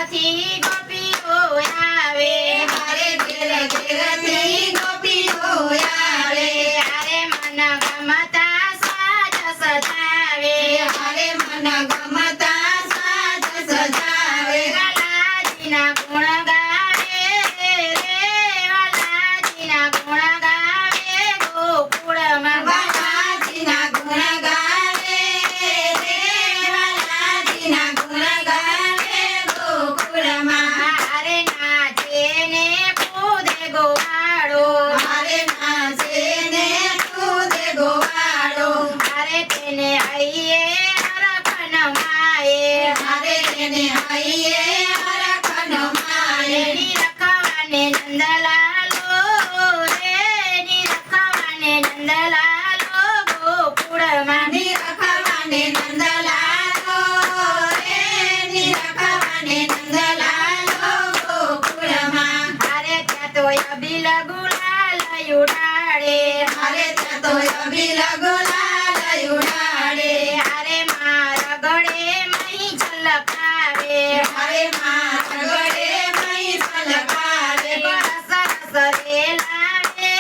ઘેરથી ગોપીઓ આવે હરે ઘેર ઘેરથી ગોપીઓ આવે હરે મન ગમતા સાજ સજાવે હરે મન ગમતા સાજ સજાવે વાલાજીના ગુણ ગાવે રે વાલાજીના ગુણ ગાવે ગોકુળમાં વાલાજીના ગુણ ગાવે રે વાલાજીના ગુણ ગાવે ગોકુળમાં હરે નાચે ને કૂદે ગોવાળો હરે નાચે ને કૂદે ગોવાળો હરે તેને હૈયે હરખ નમાય હરે તેને હૈયે હરખ નમાય રખવાને નંદલાલો રે રખવાને નંદલાલો ગોકુળમાં નિરખવાને નંદલાલો રે નિરખવાને નંદલાલો ગોકુળમાં હરે ત્યાં તો અબિલ ગુલાલ ઉડાડે હરે ત્યાં તો અબિલ ગુલાલ ઉડાડે હરે મારા ગળે મહી ઝલકાવે હરે માત ગળે મહી સલકાવે સરસ રે લાવે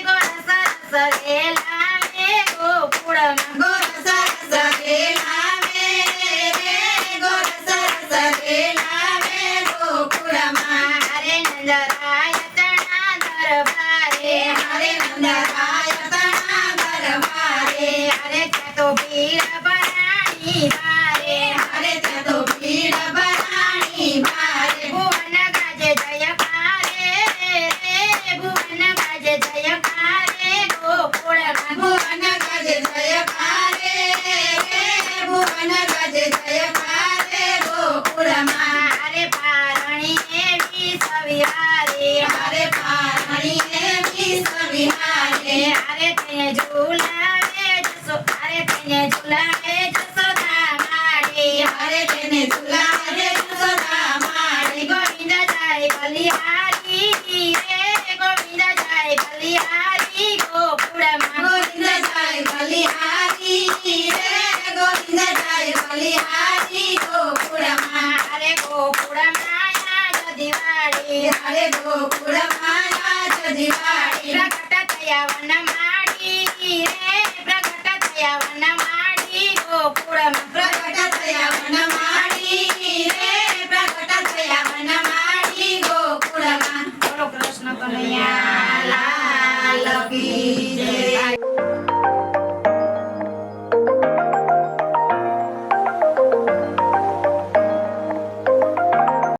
ગોળ સરસ રે લાવે ગોકુળમાં ગોર સરસ રે લાવે રે ગોર સરસ રે લાવે ગોકુળમાં હરે નંદરાય તણા દરબારે હરે નંદરાય તણા દરબારે હરે ત્યાં તો ભીડ ભરાણી ભારે હરે ત્યાં તો ભીડ ભરાણી ભારે ભુવન ગાજે જયકારે રે ભુવન ગાજે જયકારે ગોકુળમાં ભુવન ગજ જયકારે રે ભુવન ગજ જયકારે ગોકુળમાં હરે પારણી એવી સવિહારે હરે પારણીએ વિશ્વ વિહારે હરે તેને ઝુલાવે હરે તેને ઝુલાવે જસોદા માડી હરે તેને ઝુલાવે જશોદા માડી ગોવિંદ જાય બલિહારી રે ગોવિંદ જાય બલિહારી ગોકુળમાં ગોવિંદ જાય બલિહારી રે ગોવિંદ જાય બલિહારી ગોકુળમાં હરે ગોકુળમાં આજ દિવાળી હરે ગોકુળમાં આજ દિવાળી પ્રગટ થયા વન માડી રે પ્રગટ થયા વન માડી ગોકુળમાં પ્રગટ થયા વનમાળી